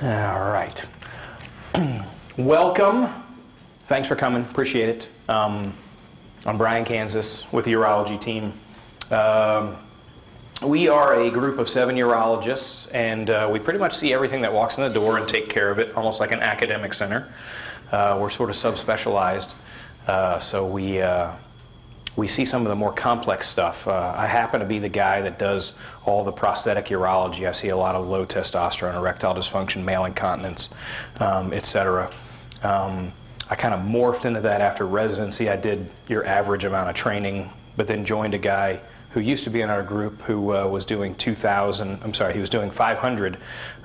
All right. Welcome. Thanks for coming. Appreciate it. I'm Bryan Kansas with the Urology Team. We are a group of 7 urologists, and we pretty much see everything that walks in the door and take care of it, almost like an academic center. We're sort of subspecialized, so we see some of the more complex stuff. I happen to be the guy that does all the prosthetic urology. I see a lot of low testosterone, erectile dysfunction, male incontinence, etc. I kind of morphed into that after residency. I did your average amount of training, but then joined a guy who used to be in our group who was doing he was doing 500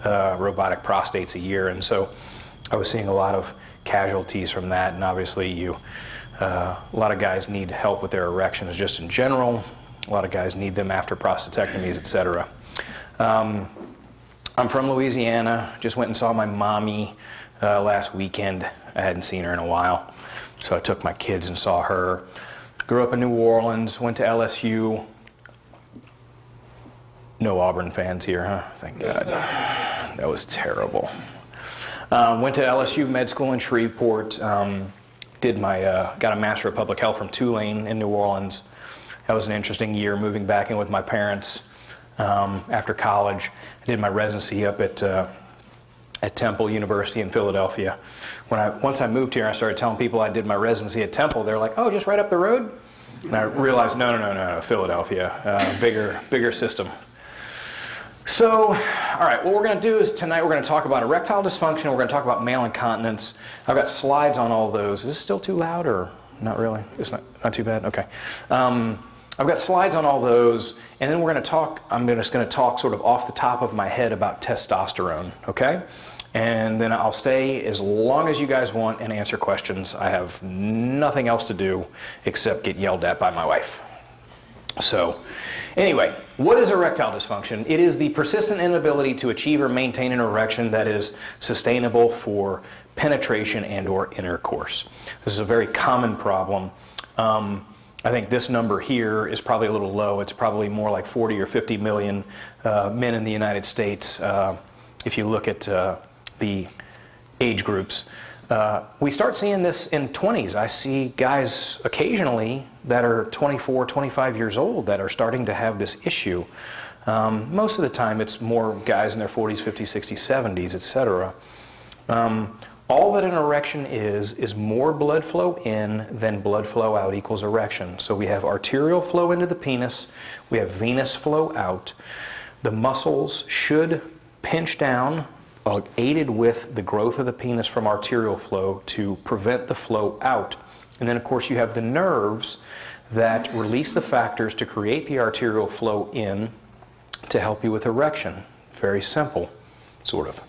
robotic prostates a year, and so I was seeing a lot of casualties from that, and obviously a lot of guys need help with their erections just in general. A lot of guys need them after prostatectomies, etc. I'm from Louisiana. Just went and saw my mommy last weekend. I hadn't seen her in a while, so I took my kids and saw her. Grew up in New Orleans, went to LSU. No Auburn fans here, huh? Thank God. That was terrible. Went to LSU med school in Shreveport. Got a Master of Public Health from Tulane in New Orleans. That was an interesting year, moving back in with my parents after college. I did my residency up at Temple University in Philadelphia. Once I moved here, I started telling people I did my residency at Temple. They're like, "Oh, just right up the road?" And I realized, no, Philadelphia, bigger system. So, all right, what we're going to do is tonight we're going to talk about erectile dysfunction, we're going to talk about male incontinence. I've got slides on all those. Is this still too loud or not really? It's not too bad? Okay. I've got slides on all those, and then we're going to talk, I'm just going to talk sort of off the top of my head about testosterone, okay? And then I'll stay as long as you guys want and answer questions. I have nothing else to do except get yelled at by my wife. So, anyway, what is erectile dysfunction? It is the persistent inability to achieve or maintain an erection that is sustainable for penetration and/or intercourse. This is a very common problem. I think this number here is probably a little low. It's probably more like 40 or 50 million men in the United States if you look at the age groups. We start seeing this in 20s. I see guys occasionally that are 24, 25 years old that are starting to have this issue. Most of the time it's more guys in their 40s, 50s, 60s, 70s, etc. All that an erection is more blood flow in than blood flow out equals erection. So we have arterial flow into the penis, we have venous flow out. The muscles should pinch down, aided with the growth of the penis from arterial flow to prevent the flow out. And then of course you have the nerves that release the factors to create the arterial flow in to help you with erection. Very simple, sort of.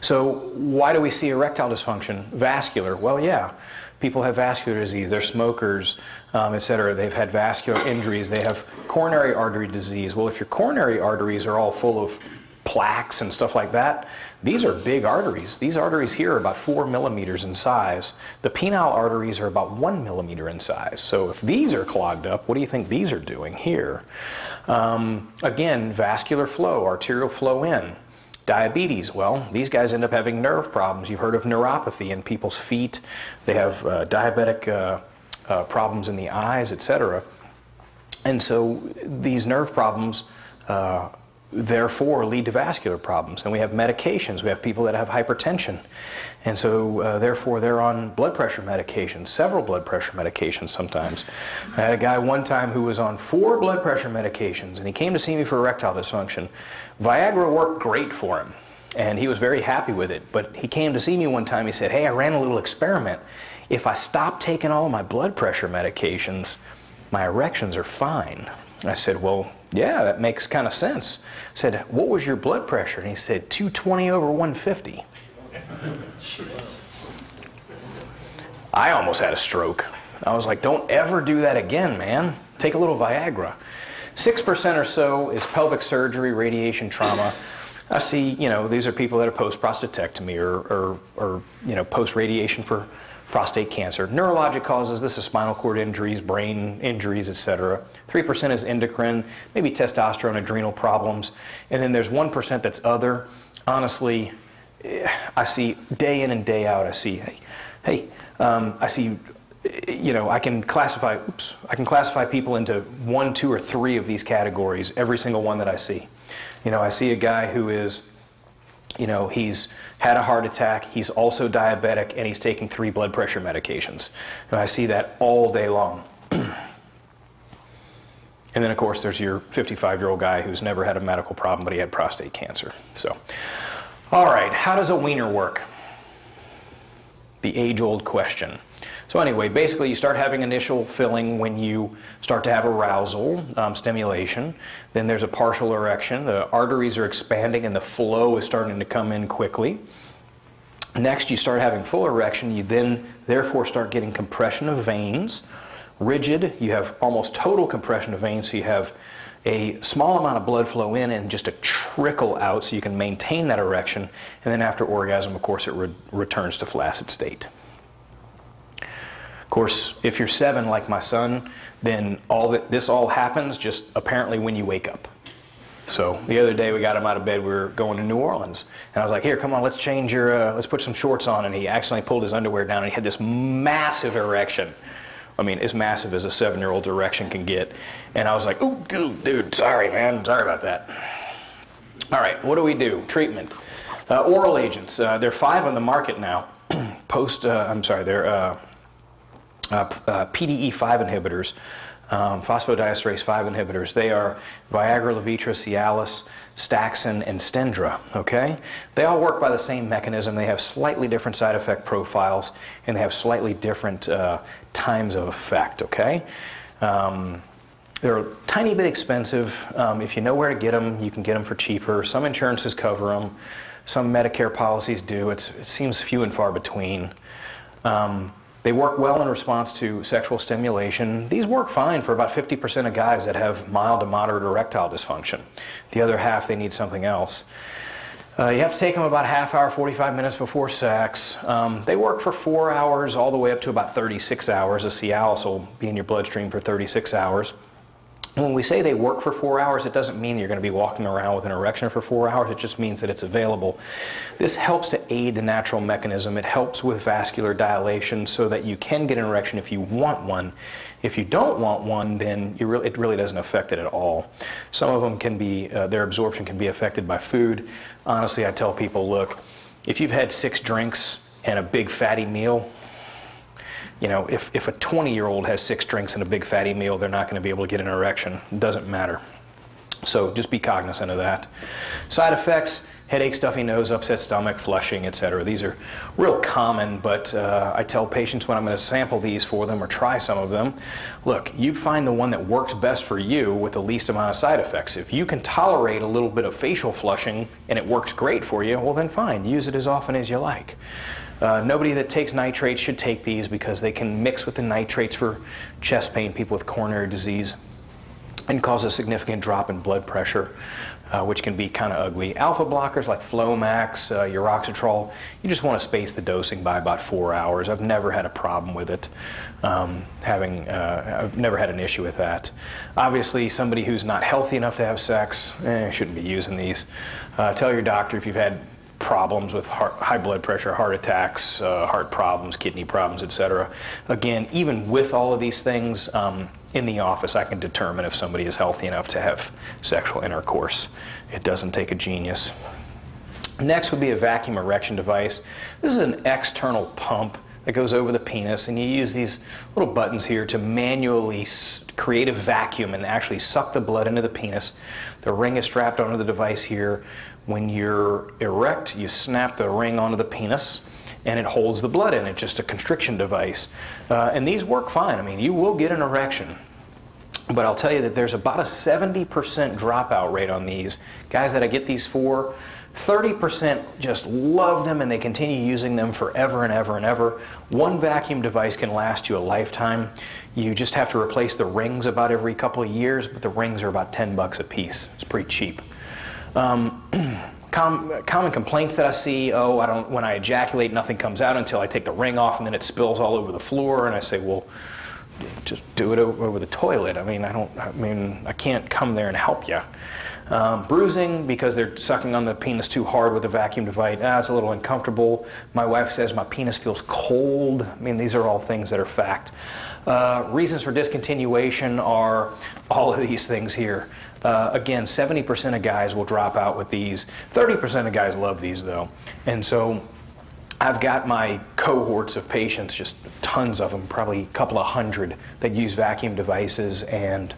So why do we see erectile dysfunction? Vascular. Well, yeah, people have vascular disease, they're smokers, etc. They've had vascular injuries, they have coronary artery disease. Well, if your coronary arteries are all full of plaques and stuff like that, these are big arteries. These arteries here are about 4 millimeters in size. The penile arteries are about 1 millimeter in size. So if these are clogged up, what do you think these are doing here? Again, vascular flow, arterial flow in. Diabetes, well, these guys end up having nerve problems. You've heard of neuropathy in people's feet. They have diabetic problems in the eyes, etc. And so these nerve problems therefore lead to vascular problems. And we have medications. We have people that have hypertension. And so therefore they're on blood pressure medications, several blood pressure medications sometimes. I had a guy one time who was on 4 blood pressure medications, and he came to see me for erectile dysfunction. Viagra worked great for him, and he was very happy with it. But he came to see me one time, he said, "Hey, I ran a little experiment. If I stop taking all my blood pressure medications, my erections are fine." I said, "Well, yeah, that makes kind of sense." I said, "What was your blood pressure?" And he said, 220 over 150. I almost had a stroke. I was like, don't ever do that again, man. Take a little Viagra. 6% or so is pelvic surgery, radiation trauma. I see, these are people that are post-prostatectomy or post-radiation for prostate cancer. Neurologic causes, this is spinal cord injuries, brain injuries, etc. 3% is endocrine, maybe testosterone, adrenal problems. And then there's 1% that's other. honestly, I see day in and day out, I see, I see, you know, I can classify people into 1, 2, or 3 of these categories, every single one that I see. You know, I see a guy who is, you know, he's had a heart attack, he's also diabetic, and he's taking 3 blood pressure medications. And I see that all day long. And then, of course, there's your 55-year-old guy who's never had a medical problem, but he had prostate cancer. So, all right, how does a wiener work? The age-old question. So anyway, basically you start having initial filling when you start to have arousal, stimulation. Then there's a partial erection. The arteries are expanding and the flow is starting to come in quickly. Next, you start having full erection. You then, therefore, start getting compression of veins. Rigid, you have almost total compression of veins, so you have a small amount of blood flow in and just a trickle out so you can maintain that erection. And then after orgasm, of course, it returns to flaccid state. Of course, if you're 7 like my son, then this all happens just apparently when you wake up. So the other day we got him out of bed, we were going to New Orleans. And I was like, here, come on, let's change your, let's put some shorts on. And he accidentally pulled his underwear down and he had this massive erection. I mean, as massive as a 7-year-old's erection can get. And I was like, ooh, dude, sorry, man, sorry about that. All right, what do we do? Treatment. Oral agents. There are 5 on the market now. They're PDE5 inhibitors, phosphodiesterase 5 inhibitors. They are Viagra, Levitra, Cialis, Staxin, and Stendra, okay? They all work by the same mechanism. They have slightly different side effect profiles, and they have slightly different times of effect, okay? They're a tiny bit expensive. If you know where to get them, you can get them for cheaper. Some insurances cover them. Some Medicare policies do. It seems few and far between. They work well in response to sexual stimulation. These work fine for about 50% of guys that have mild to moderate erectile dysfunction. The other half, they need something else. You have to take them about a half hour, 45 minutes before sex. They work for 4 hours all the way up to about 36 hours. A Cialis will be in your bloodstream for 36 hours. And when we say they work for 4 hours, it doesn't mean you're going to be walking around with an erection for 4 hours. It just means that it's available. This helps to aid the natural mechanism. It helps with vascular dilation so that you can get an erection if you want one. If you don't want one, then it really doesn't affect it at all. Some of them can be, their absorption can be affected by food. Honestly, I tell people, look, if you've had 6 drinks and a big fatty meal, you know, if a 20-year-old has 6 drinks and a big fatty meal, they're not going to be able to get an erection. It doesn't matter. So just be cognizant of that. Side effects, headache, stuffy nose, upset stomach, flushing, etc. These are real common, but I tell patients when I'm going to sample these for them or try some of them, look, you find the one that works best for you with the least amount of side effects. If you can tolerate a little bit of facial flushing and it works great for you, well then fine, use it as often as you like. Nobody that takes nitrates should take these because they can mix with the nitrates for chest pain, people with coronary disease, and cause a significant drop in blood pressure, which can be kind of ugly. Alpha blockers like Flomax, Uroxetrol, you just want to space the dosing by about 4 hours. I've never had a problem with it. I've never had an issue with that. Obviously, somebody who's not healthy enough to have sex, shouldn't be using these. Tell your doctor if you've had problems with high blood pressure, heart attacks, heart problems, kidney problems, etc. Again, even with all of these things, in the office I can determine if somebody is healthy enough to have sexual intercourse. It doesn't take a genius. Next would be a vacuum erection device. This is an external pump that goes over the penis, and you use these little buttons here to manually create a vacuum and actually suck the blood into the penis. The ring is strapped onto the device here. When you're erect, you snap the ring onto the penis and it holds the blood in. It's just a constriction device. And these work fine. I mean, you will get an erection. But I'll tell you that there's about a 70% dropout rate on these. Guys that I get these for, 30% just love them and they continue using them forever and ever and ever. One vacuum device can last you a lifetime. You just have to replace the rings about every couple of years, but the rings are about 10 bucks a piece. It's pretty cheap. Common complaints that I see, when I ejaculate, nothing comes out until I take the ring off and then it spills all over the floor, and I say, well, just do it over the toilet. I mean, I can't come there and help you. Bruising because they're sucking on the penis too hard with a vacuum device. It's a little uncomfortable. My wife says my penis feels cold. I mean, these are all things that are fact. Reasons for discontinuation are all of these things here. Again, 70% of guys will drop out with these. 30% of guys love these though. And so I've got my cohorts of patients, just tons of them, probably a couple of hundred, that use vacuum devices, and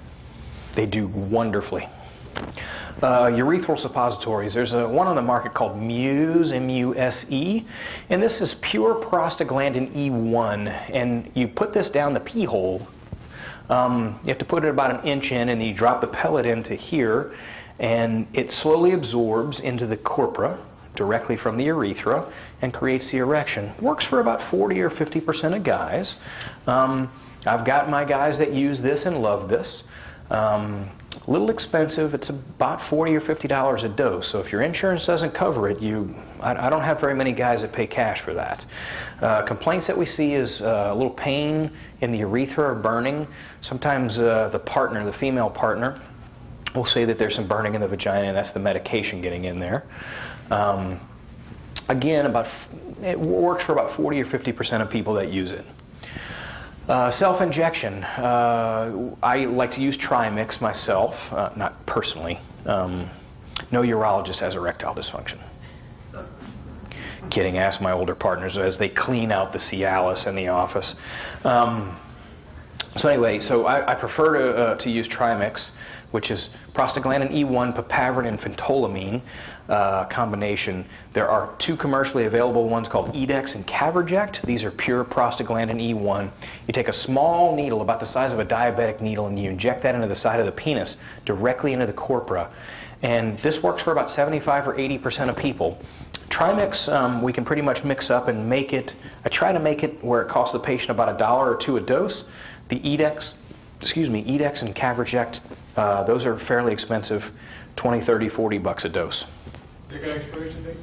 they do wonderfully. Urethral suppositories. There's one on the market called Muse, M-U-S-E, and this is pure prostaglandin E1, and you put this down the pee hole. You have to put it about an inch in, and then you drop the pellet into here, and it slowly absorbs into the corpora directly from the urethra and creates the erection. Works for about 40 or 50% of guys. I've got my guys that use this and love this. A little expensive. It's about $40 or $50 a dose. So if your insurance doesn't cover it, I don't have very many guys that pay cash for that. Complaints that we see is a little pain in the urethra or burning. Sometimes the partner, the female partner, will say that there's some burning in the vagina, and that's the medication getting in there. Again, it works for about 40 or 50% of people that use it. Self-injection. I like to use Trimix myself, not personally. No urologist has erectile dysfunction. Kidding, ask my older partners as they clean out the Cialis in the office. So anyway, I prefer to use Trimix, which is prostaglandin E1, papaverine, and phentolamine combination. There are two commercially available ones called Edex and Caverject. These are pure prostaglandin E1. You take a small needle about the size of a diabetic needle, and you inject that into the side of the penis, directly into the corpora. And this works for about 75 or 80% of people. Trimix, we can pretty much mix up and make it. I try to make it where it costs the patient about $1 or $2 a dose. The Edex and Caverject, those are fairly expensive, 20, 30, 40 bucks a dose. They got expiration dates?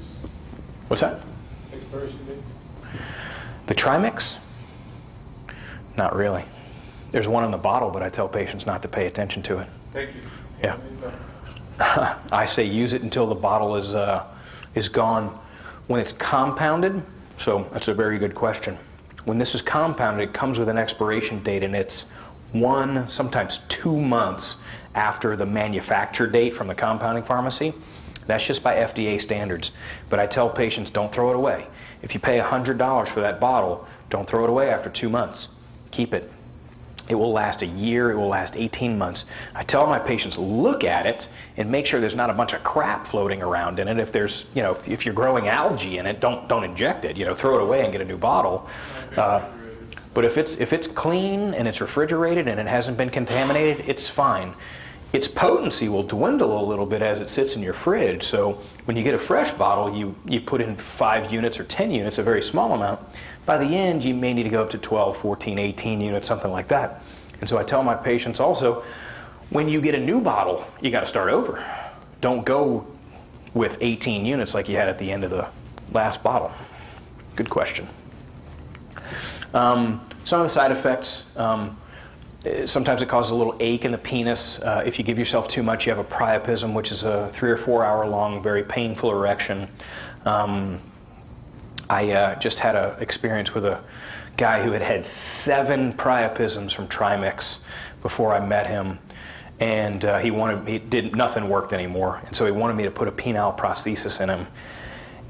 What's that? Expiration dates? The Trimix? Not really. There's one in the bottle, but I tell patients not to pay attention to it. Thank you. Yeah. I say use it until the bottle is gone. When it's compounded, so that's a very good question. When this is compounded, it comes with an expiration date, and it's 1, sometimes 2 months after the manufacture date from the compounding pharmacy. That's just by FDA standards. But I tell patients, don't throw it away. If you pay $100 for that bottle, don't throw it away after 2 months. Keep it. It will last a year, it will last 18 months. I tell my patients, look at it and make sure there's not a bunch of crap floating around in it. If there's, if you're growing algae in it, don't inject it. Throw it away and get a new bottle. But if it's clean and it's refrigerated and it hasn't been contaminated, it's fine. Its potency will dwindle a little bit as it sits in your fridge. So when you get a fresh bottle, you put in 5 units or 10 units, a very small amount. By the end, you may need to go up to 12, 14, 18 units, something like that. And so I tell my patients also, when you get a new bottle, you got to start over. Don't go with 18 units like you had at the end of the last bottle. Good question. Some of the side effects, sometimes it causes a little ache in the penis. If you give yourself too much, you have a priapism, which is a 3 or 4 hour long, very painful erection. I just had an experience with a guy who had 7 priapisms from Trimix before I met him, and nothing worked anymore, and so he wanted me to put a penile prosthesis in him.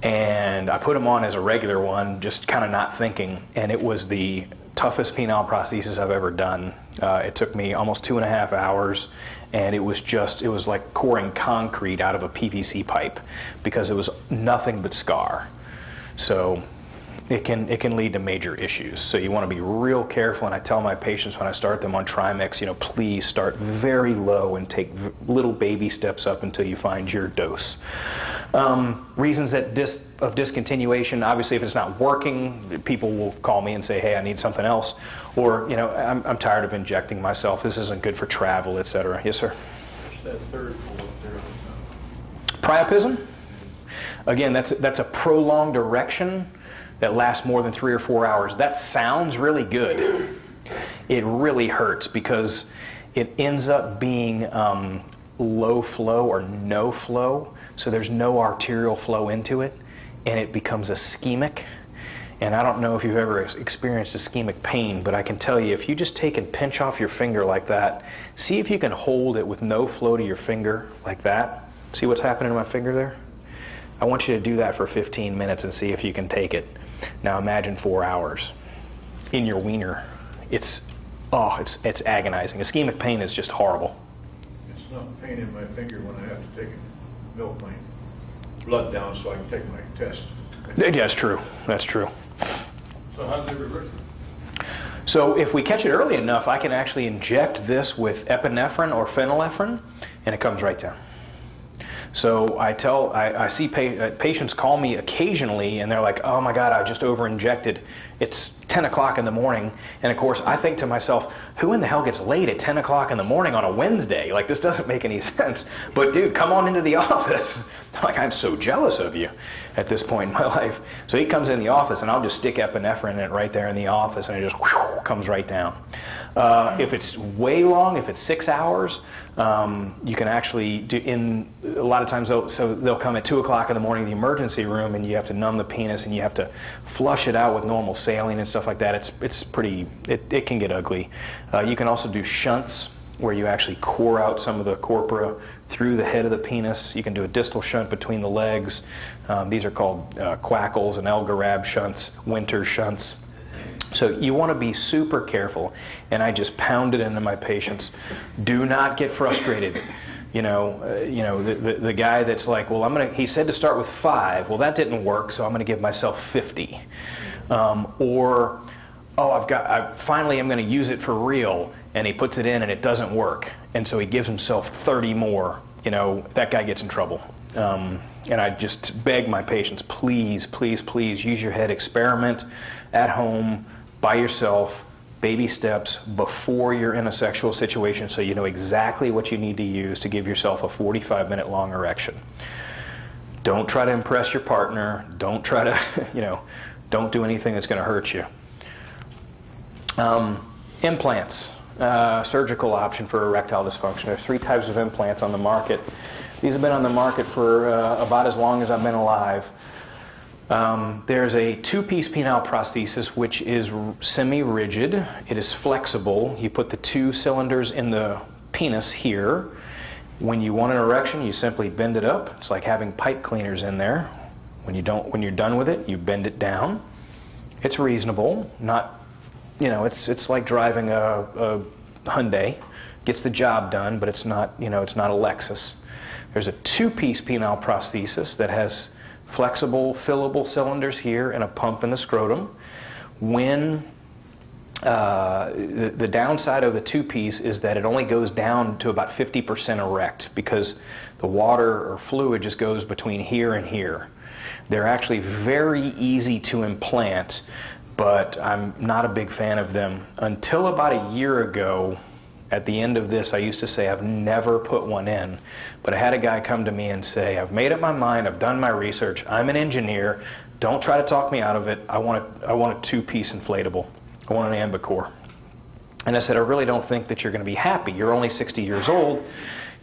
And I put him on as a regular one, just kind of not thinking, and it was the toughest penile prosthesis I've ever done. It took me almost 2.5 hours, and it was like pouring concrete out of a PVC pipe because it was nothing but scar. So it can lead to major issues. So you want to be real careful, and I tell my patients when I start them on Trimix, please start very low and take little baby steps up until you find your dose. Reasons of discontinuation, obviously if it's not working, people will call me and say, hey, I need something else. Or, I'm tired of injecting myself, this isn't good for travel, etc. Yes, sir? That third bullet there. Priapism? Again, that's a prolonged erection that lasts more than 3 or 4 hours. That sounds really good. It really hurts because it ends up being low flow or no flow, so there's no arterial flow into it, and it becomes ischemic. And I don't know if you've ever experienced ischemic pain, but I can tell you, if you just take and pinch off your finger like that, see if you can hold it with no flow to your finger like that. See what's happening to my finger there? I want you to do that for 15 minutes and see if you can take it. Now imagine 4 hours in your wiener. It's agonizing. Ischemic pain is just horrible. It's not pain in my finger when I have to take milk my blood down so I can take my test. Yeah, that's true. That's true. So how do they reverse it? So if we catch it early enough, I can actually inject this with epinephrine or phenylephrine, and it comes right down. So I see patients call me occasionally, and they're like, oh my God, I just over-injected. It's 10 o'clock in the morning, and of course I think to myself, who in the hell gets laid at 10 o'clock in the morning on a Wednesday? Like, this doesn't make any sense. But dude, come on into the office. Like, I'm so jealous of you at this point in my life. So he comes in the office, and I'll just stick epinephrine in it right there in the office, and it just whew, comes right down. If it's way long, if it's 6 hours, you can actually do a lot of times they'll come at 2 o'clock in the morning in the emergency room, and you have to numb the penis and you have to flush it out with normal saline and stuff like that. It can get ugly. You can also do shunts where you actually core out some of the corpora through the head of the penis. You can do a distal shunt between the legs. These are called quackles and Elgarab shunts, winter shunts. So you want to be super careful, and I just pound it into my patients. Do not get frustrated. The guy that's like, well, he said to start with 5. Well, that didn't work, so I'm going to give myself 50. Or, oh, finally I'm going to use it for real, and he puts it in and it doesn't work, and so he gives himself 30 more. That guy gets in trouble. And I just beg my patients, please, please, please use your head, experiment at home, by yourself, baby steps before you're in a sexual situation, so you know exactly what you need to use to give yourself a 45-minute long erection. Don't try to impress your partner. Don't try to, don't do anything that's going to hurt you. Implants, surgical option for erectile dysfunction. There's 3 types of implants on the market. These have been on the market for about as long as I've been alive. There's a 2-piece penile prosthesis, which is semi-rigid. It is flexible. You put the 2 cylinders in the penis here. When you want an erection, you simply bend it up. It's like having pipe cleaners in there. When you're done with it, you bend it down. It's reasonable. Not, it's like driving a Hyundai. Gets the job done, but it's not, it's not a Lexus. There's a 2-piece penile prosthesis that has flexible, fillable cylinders here and a pump in the scrotum. When the downside of the 2-piece is that it only goes down to about 50% erect because the water or fluid just goes between here and here. They're actually very easy to implant, but I'm not a big fan of them. Until about a year ago, at the end of this, I used to say I've never put one in, but I had a guy come to me and say, I've made up my mind, I've done my research, I'm an engineer, don't try to talk me out of it, I want a 2-piece inflatable, I want an Ambicore. And I said, I really don't think that you're going to be happy, you're only 60 years old,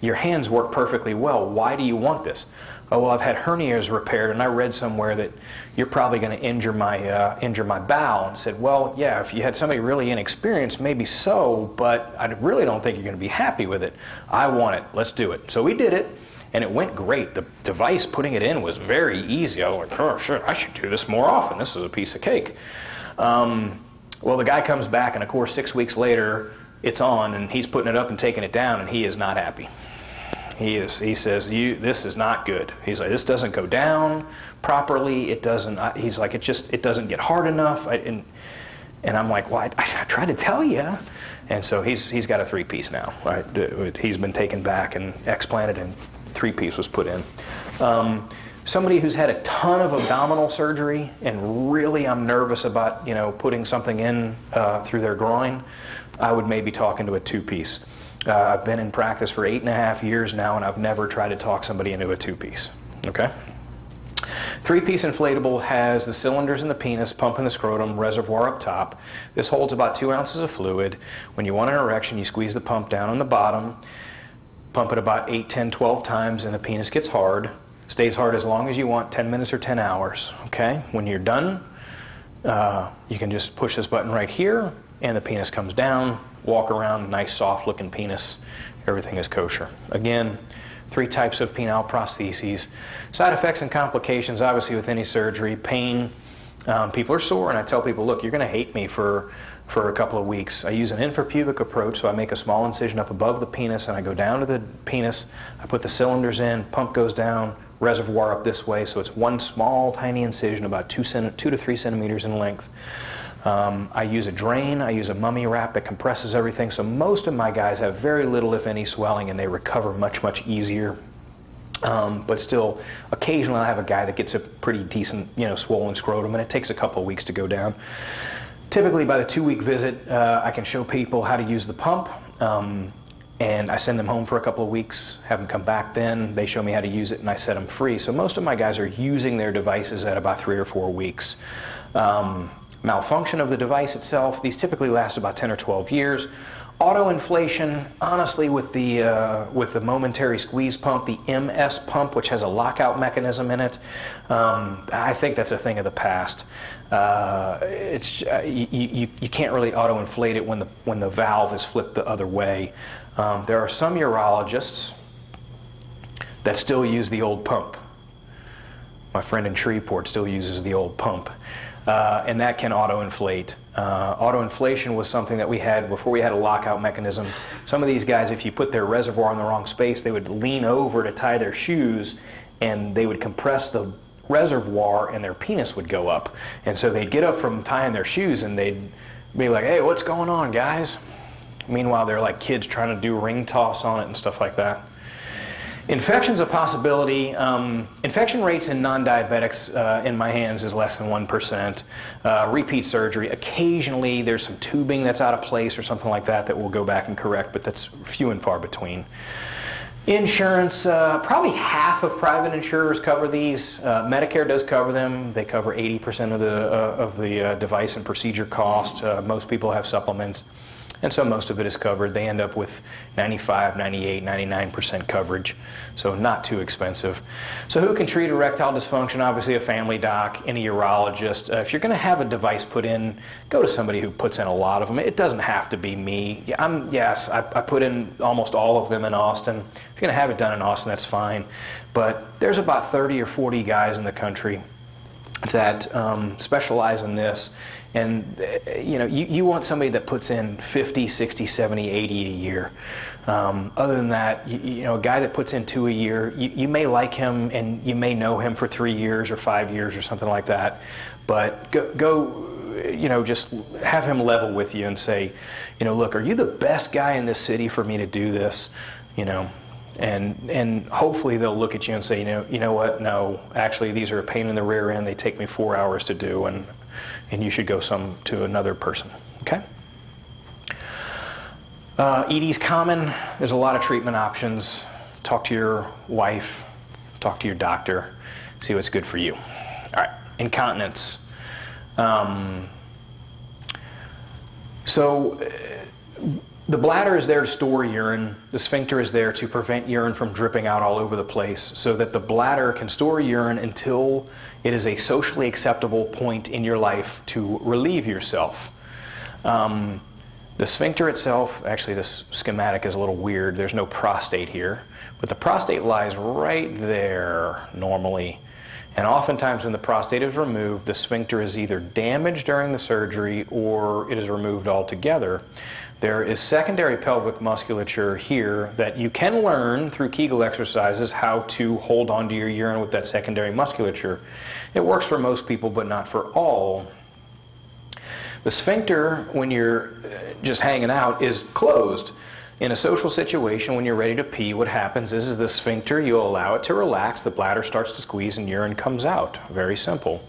your hands work perfectly well, why do you want this? Oh, well, I've had hernias repaired, and I read somewhere that you're probably going to injure my bowel. And said, well, yeah, if you had somebody really inexperienced, maybe so, but I really don't think you're going to be happy with it. I want it. Let's do it. So we did it, and it went great. The device, putting it in, was very easy. I was like, oh, shit, I should do this more often. This is a piece of cake. Well, the guy comes back, and of course, 6 weeks later, it's on, and he's putting it up and taking it down, and he is not happy. He says, this is not good. He's like, this doesn't go down properly. It doesn't, he's like, it doesn't get hard enough. And I'm like, well, I tried to tell you. And so he's got a 3-piece now, right? He's been taken back and explanted, and 3-piece was put in. Somebody who's had a ton of abdominal surgery, and really I'm nervous about, putting something in through their groin, I would maybe talk into a 2-piece. I've been in practice for 8.5 years now, and I've never tried to talk somebody into a 2-piece. Okay? 3-piece inflatable has the cylinders in the penis, pump in the scrotum, reservoir up top. This holds about 2 ounces of fluid. When you want an erection, you squeeze the pump down on the bottom. pump it about 8, 10, 12 times, and the penis gets hard. Stays hard as long as you want, 10 minutes or 10 hours, okay? When you're done, you can just push this button right here, and the penis comes down, walk around, nice soft looking penis, everything is kosher. Again, 3 types of penile prostheses. Side effects and complications, obviously with any surgery, pain. People are sore, and I tell people, look, you're going to hate me for a couple of weeks. I use an infrapubic approach, so I make a small incision up above the penis, and I go down to the penis, I put the cylinders in, pump goes down, reservoir up this way, so it's one small tiny incision about 2 to 3 centimeters in length. I use a drain, I use a mummy wrap that compresses everything, so most of my guys have very little, if any, swelling, and they recover much, much easier. But still, occasionally I have a guy that gets a pretty decent, swollen scrotum, and it takes a couple of weeks to go down. Typically, by the 2-week visit, I can show people how to use the pump, and I send them home for a couple of weeks, have them come back then, they show me how to use it, and I set them free. So most of my guys are using their devices at about 3 or 4 weeks. Malfunction of the device itself, these typically last about 10 or 12 years. Auto-inflation, honestly, with the momentary squeeze pump, the MS pump, which has a lockout mechanism in it, I think that's a thing of the past. You can't really auto-inflate it when the valve is flipped the other way. There are some urologists that still use the old pump. My friend in Shreveport still uses the old pump. And that can auto-inflate. Auto-inflation was something that we had before we had a lockout mechanism. Some of these guys, if you put their reservoir in the wrong space, they would lean over to tie their shoes, and they would compress the reservoir, and their penis would go up. And so they'd get up from tying their shoes, and they'd be like, hey, what's going on, guys? Meanwhile, they're like kids trying to do ring toss on it and stuff like that. Infection's a possibility. Infection rates in non-diabetics in my hands is less than 1%. Repeat surgery, occasionally there's some tubing that's out of place or something like that that we'll go back and correct, but that's few and far between. Insurance, probably half of private insurers cover these. Medicare does cover them. They cover 80% of the device and procedure cost. Most people have supplements. And so most of it is covered. They end up with 95, 98, 99% coverage, so not too expensive. So who can treat erectile dysfunction? Obviously a family doc, any urologist. If you're going to have a device put in, go to somebody who puts in a lot of them. It doesn't have to be me. Yes, I put in almost all of them in Austin. If you're going to have it done in Austin, that's fine. But there's about 30 or 40 guys in the country that specialize in this. And you want somebody that puts in 50, 60, 70, 80 a year. Other than that, a guy that puts in 2 a year, you may like him and you may know him for 3 years or 5 years or something like that. But just have him level with you and say, look, are you the best guy in this city for me to do this? And hopefully they'll look at you and say, you know what? No, actually these are a pain in the rear end. They take me 4 hours to do, and you should go to another person. Okay. ED's common. There's a lot of treatment options. Talk to your wife. Talk to your doctor. See what's good for you. All right. Incontinence. The bladder is there to store urine. The sphincter is there to prevent urine from dripping out all over the place, so that the bladder can store urine until it is a socially acceptable point in your life to relieve yourself. The sphincter itself, actually this schematic is a little weird. There's no prostate here, but the prostate lies right there normally. And oftentimes when the prostate is removed, the sphincter is either damaged during the surgery or it is removed altogether. There is secondary pelvic musculature here that you can learn through Kegel exercises how to hold onto your urine with that secondary musculature. It works for most people, but not for all. The sphincter, when you're just hanging out, is closed. In a social situation, when you're ready to pee, what happens is the sphincter, you allow it to relax, the bladder starts to squeeze, and urine comes out. Very simple.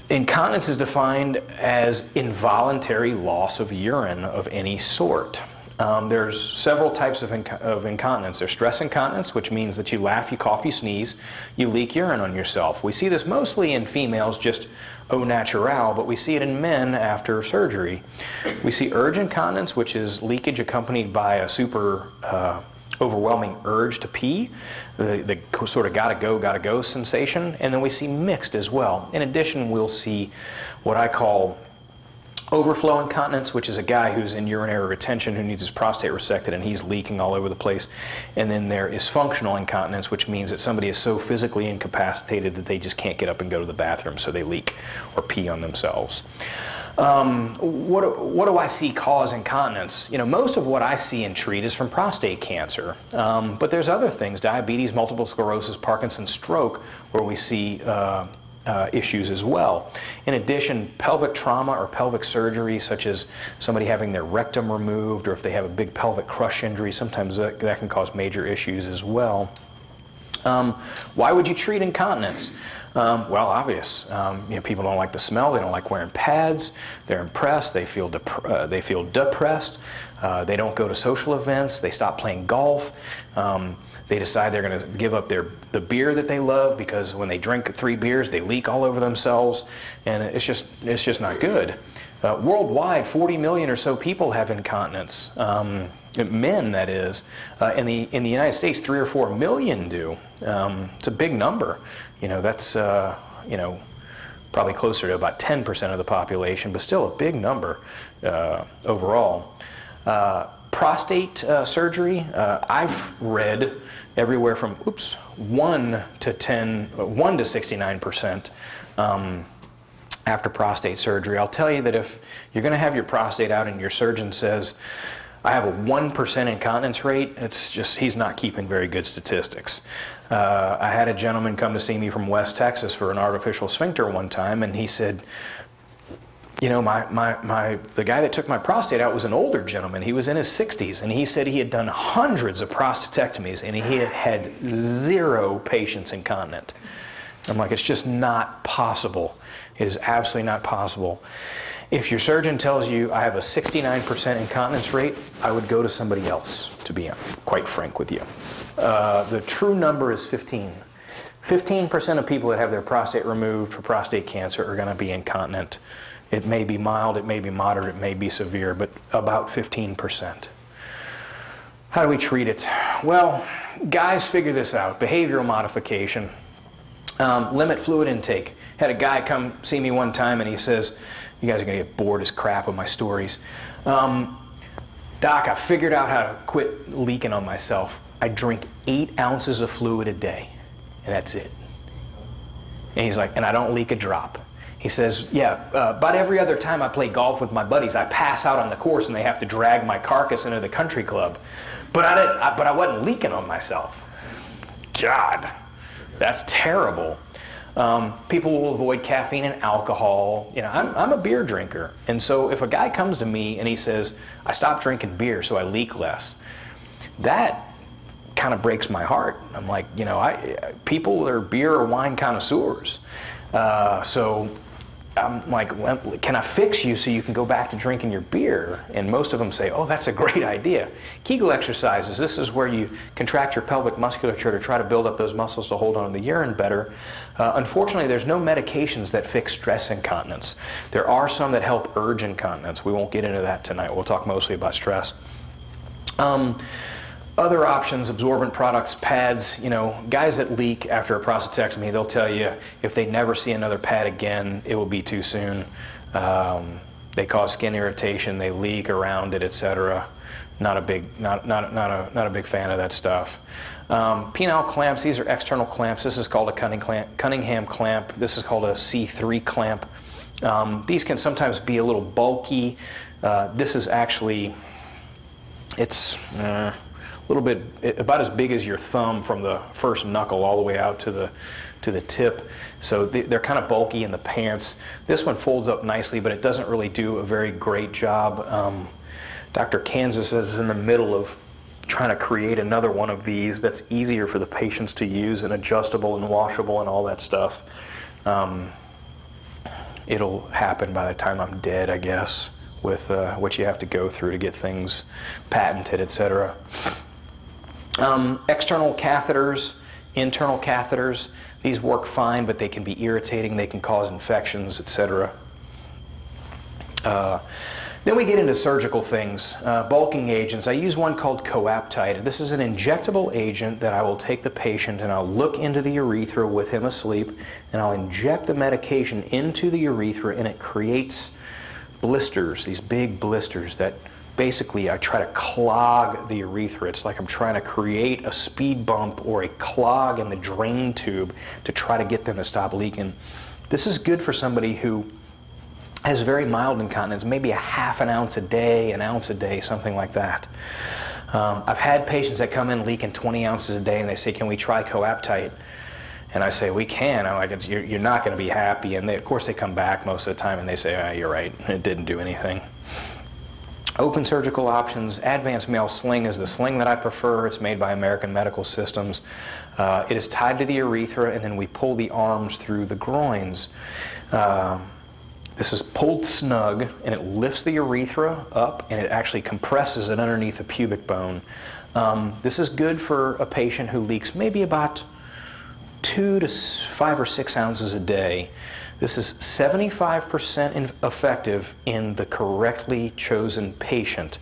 Incontinence is defined as involuntary loss of urine of any sort. There's several types of incontinence. There's stress incontinence, which means that you laugh, you cough, you sneeze, you leak urine on yourself. We see this mostly in females, just au naturel, but we see it in men after surgery. We see urge incontinence, which is leakage accompanied by a super overwhelming urge to pee, the sort of gotta go sensation. And then we see mixed as well. In addition, we'll see what I call overflow incontinence, which is a guy who's in urinary retention who needs his prostate resected and he's leaking all over the place. And then there is functional incontinence, which means that somebody is so physically incapacitated that they just can't get up and go to the bathroom, so they leak or pee on themselves. What do I see cause incontinence? You know, most of what I see and treat is from prostate cancer, but there's other things: diabetes, multiple sclerosis, Parkinson's, stroke, where we see issues as well. In addition, pelvic trauma or pelvic surgery, such as somebody having their rectum removed, or if they have a big pelvic crush injury, sometimes that can cause major issues as well. Why would you treat incontinence? Well, obvious. You know, people don't like the smell. They don't like wearing pads. They're impressed. They feel depressed. They don't go to social events. They stop playing golf. They decide they're going to give up the beer that they love, because when they drink 3 beers, they leak all over themselves, and it's just not good. Worldwide, 40 million or so people have incontinence, men, that is. In the United States, 3 or 4 million do. It's a big number. You know, that's you know, probably closer to about 10% of the population, but still a big number overall. Prostate surgery, I've read everywhere from 1 to 69% after prostate surgery. I'll tell you that if you're going to have your prostate out and your surgeon says, I have a 1% incontinence rate, it's just, he's not keeping very good statistics. I had a gentleman come to see me from West Texas for an artificial sphincter one time, and he said, you know, the guy that took my prostate out was an older gentleman. He was in his 60s, and he said he had done hundreds of prostatectomies, and he had had 0 patients incontinent. I'm like, it's just not possible. It is absolutely not possible. If your surgeon tells you I have a 69% incontinence rate, I would go to somebody else, to be quite frank with you. The true number is 15. 15% of people that have their prostate removed for prostate cancer are going to be incontinent. It may be mild, it may be moderate, it may be severe, but about 15%. How do we treat it? Well, guys figure this out. Behavioral modification. Limit fluid intake. Had a guy come see me one time and he says, you guys are going to get bored as crap with my stories. Doc, I figured out how to quit leaking on myself. I drink 8 ounces of fluid a day, and that's it. And he's like, and I don't leak a drop. He says, yeah, about every other time I play golf with my buddies, I pass out on the course and they have to drag my carcass into the country club. But I wasn't leaking on myself. God, that's terrible. People will avoid caffeine and alcohol. You know, I'm a beer drinker, and so if a guy comes to me and he says, I stopped drinking beer so I leak less, that kind of breaks my heart. I'm like, you know, people are beer or wine connoisseurs. So I'm like, can I fix you so you can go back to drinking your beer? And most of them say, oh, that's a great idea. Kegel exercises, this is where you contract your pelvic musculature to try to build up those muscles to hold on to the urine better. Unfortunately, there's no medications that fix stress incontinence. There are some that help urge incontinence. We won't get into that tonight. We'll talk mostly about stress. Other options, absorbent products, pads. You know, guys that leak after a prostatectomy, they'll tell you if they never see another pad again, it will be too soon. They cause skin irritation, they leak around it, etc. Not a big fan of that stuff. Penile clamps, these are external clamps. This is called a Cunningham clamp. This is called a C3 clamp. These can sometimes be a little bulky. This is actually, it's a little bit, about as big as your thumb from the first knuckle all the way out to the tip. So they're kind of bulky in the pants. This one folds up nicely, but it doesn't really do a very great job. Dr. Kansas is in the middle of trying to create another one of these that's easier for the patients to use and adjustable and washable and all that stuff. It'll happen by the time I'm dead, I guess. with what you have to go through to get things patented, etc. External catheters, internal catheters, these work fine, but they can be irritating, they can cause infections, etc. Then we get into surgical things, bulking agents. I use one called coaptite. This is an injectable agent that I will take the patient and I'll look into the urethra with him asleep, and I'll inject the medication into the urethra, and it creates blisters, these big blisters that basically I try to clog the urethra. It's like I'm trying to create a speed bump or a clog in the drain tube to try to get them to stop leaking. This is good for somebody who has very mild incontinence, maybe a half an ounce a day, an ounce a day, something like that. I've had patients that come in leaking 20 ounces a day and they say, can we try coaptite? And I say, we can. I'm like, you're not going to be happy. And they, of course they come back most of the time and they say, oh, you're right, it didn't do anything. Open surgical options. Advanced male sling is the sling that I prefer. It's made by American Medical Systems. It is tied to the urethra, and then we pull the arms through the groins. This is pulled snug, and it lifts the urethra up, and it actually compresses it underneath the pubic bone. This is good for a patient who leaks maybe about 2 to 5 or 6 ounces a day. This is 75% effective in the correctly chosen patient.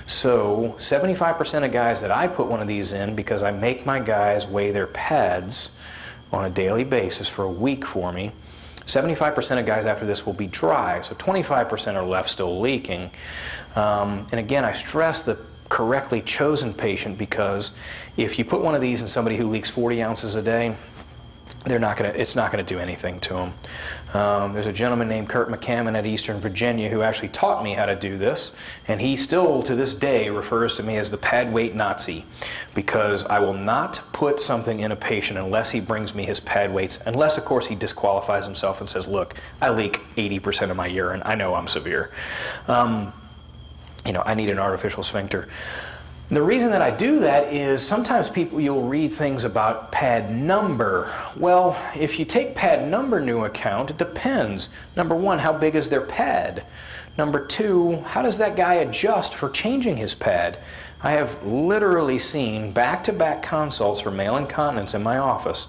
So 75% of guys that I put one of these in, because I make my guys weigh their pads on a daily basis for a week for me, 75% of guys after this will be dry, so 25% are left still leaking. And again, I stress the correctly chosen patient, because if you put one of these in somebody who leaks 40 ounces a day, it's not going to do anything to them. There's a gentleman named Kurt McCammon at Eastern Virginia who actually taught me how to do this, and he still to this day refers to me as the pad weight Nazi, because I will not put something in a patient unless he brings me his pad weights, unless of course he disqualifies himself and says, look, I leak 80% of my urine, I know I'm severe. You know, I need an artificial sphincter. The reason that I do that is sometimes you'll read things about pad number. Well, if you take pad number into account, it depends. Number one, how big is their pad? Number two, how does that guy adjust for changing his pad? I have literally seen back-to-back consults for male incontinence in my office.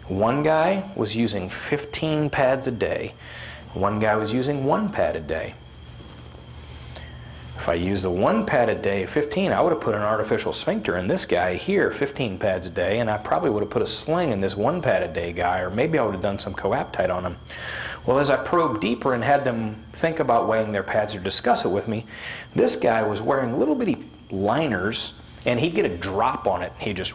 One guy was using 15 pads a day. One guy was using 1 pad a day. If I use the 1 pad a day, 15, I would have put an artificial sphincter in this guy here, 15 pads a day, and I probably would have put a sling in this 1 pad a day guy, or maybe I would have done some coaptite on him. Well, as I probed deeper and had them think about weighing their pads or discuss it with me, this guy was wearing little bitty liners, and he'd get a drop on it. He'd just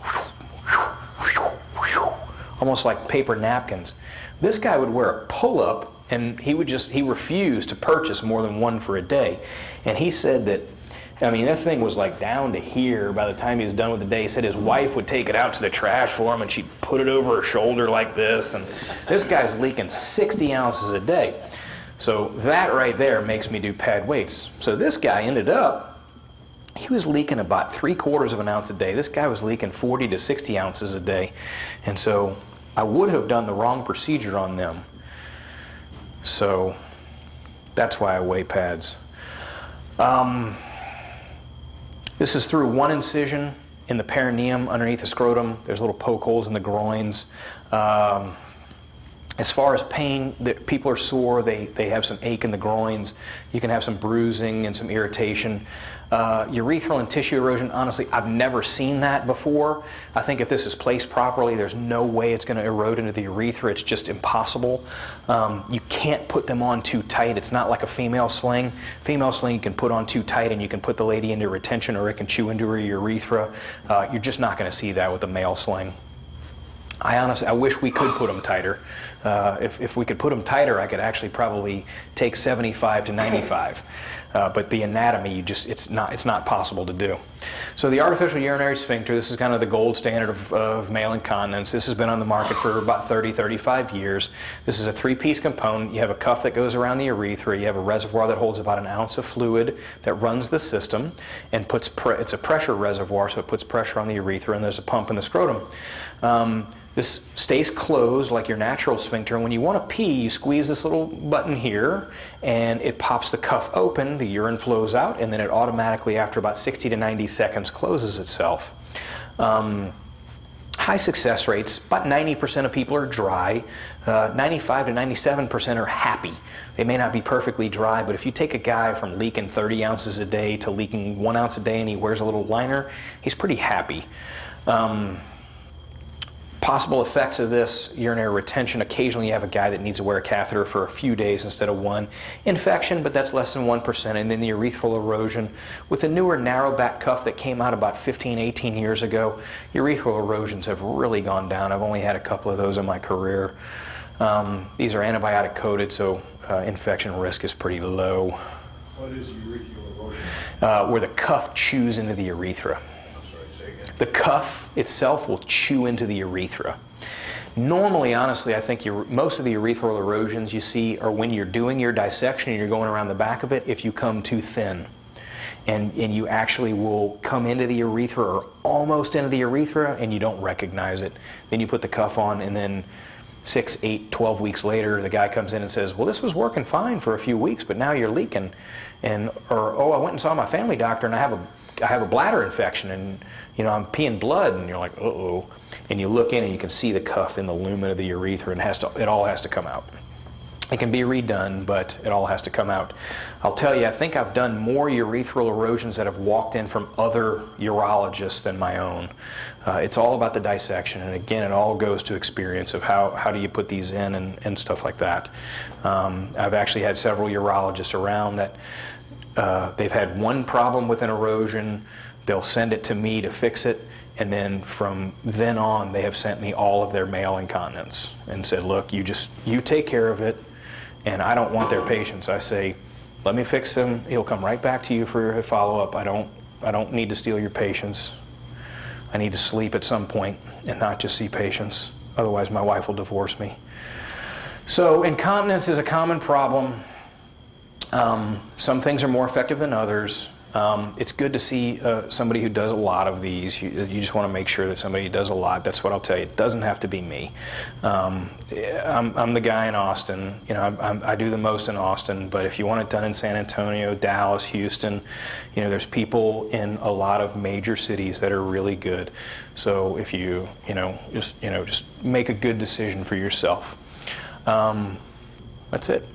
almost like paper napkins. This guy would wear a pull-up, and he refused to purchase more than 1 for a day. And he said that, I mean, that thing was like down to here by the time he was done with the day. He said his wife would take it out to the trash for him, and she'd put it over her shoulder like this. And this guy's leaking 60 ounces a day. So that right there makes me do pad weights. So this guy ended up, he was leaking about 3/4 of an ounce a day. This guy was leaking 40 to 60 ounces a day. And so I would have done the wrong procedure on them. So that's why I weigh pads. This is through 1 incision in the perineum underneath the scrotum. There's little poke holes in the groins. As far as pain, people are sore, they have some ache in the groins. You can have some bruising and some irritation. Urethral and tissue erosion, honestly, I've never seen that before. I think if this is placed properly, there's no way it's going to erode into the urethra. It's just impossible. You can't put them on too tight. It's not like a female sling. Female sling you can put on too tight and you can put the lady into retention, or it can chew into her urethra. You're just not going to see that with a male sling. I wish we could put them tighter. If we could put them tighter, I could actually probably take 75 to 95. But the anatomy, it's not possible to do. So the artificial urinary sphincter, this is kind of the gold standard of male incontinence. This has been on the market for about 30, 35 years. This is a 3-piece component. You have a cuff that goes around the urethra. You have a reservoir that holds about 1 ounce of fluid that runs the system and it's a pressure reservoir, so it puts pressure on the urethra, and there's a pump in the scrotum. This stays closed like your natural sphincter, and when you want to pee, you squeeze this little button here, and it pops the cuff open, the urine flows out, and then it automatically, after about 60 to 90 seconds, closes itself. High success rates, about 90% of people are dry, 95 to 97% are happy. They may not be perfectly dry, but if you take a guy from leaking 30 ounces a day to leaking 1 ounce a day and he wears a little liner, he's pretty happy. Possible effects of this: urinary retention. Occasionally you have a guy that needs to wear a catheter for a few days instead of one. Infection, but that's less than 1%. And then the urethral erosion. With the newer narrow back cuff that came out about 15, 18 years ago, urethral erosions have really gone down. I've only had a couple of those in my career. These are antibiotic coated, so infection risk is pretty low. What is urethral erosion? Where the cuff chews into the urethra. The cuff itself will chew into the urethra. Normally, honestly, I think most of the urethral erosions you see are when you're doing your dissection and you're going around the back of it if you come too thin. And you actually will come into the urethra or almost into the urethra and you don't recognize it. Then you put the cuff on, and then 6, 8, 12 weeks later, the guy comes in and says, well, this was working fine for a few weeks, but now you're leaking. Or, oh, I went and saw my family doctor and I have a bladder infection, and I'm peeing blood, and you're like, uh-oh. And you look in and you can see the cuff in the lumen of the urethra, and it all has to come out. It can be redone, but it all has to come out. I'll tell you, I think I've done more urethral erosions that have walked in from other urologists than my own. It's all about the dissection, and again, it all goes to experience of how do you put these in and stuff like that. I've actually had several urologists around that they've had one problem with an erosion. They'll send it to me to fix it, and then from then on, they have sent me all of their male incontinence and said, look, you take care of it, and I don't want their patients. I say, let me fix them. He'll come right back to you for a follow-up. I don't need to steal your patients. I need to sleep at some point and not just see patients. Otherwise, my wife will divorce me. So incontinence is a common problem. Some things are more effective than others. It's good to see somebody who does a lot of these. You just want to make sure that somebody does a lot. That's what I'll tell you. It doesn't have to be me. I'm the guy in Austin. I do the most in Austin. But if you want it done in San Antonio, Dallas, Houston, there's people in a lot of major cities that are really good. So if you just make a good decision for yourself. That's it.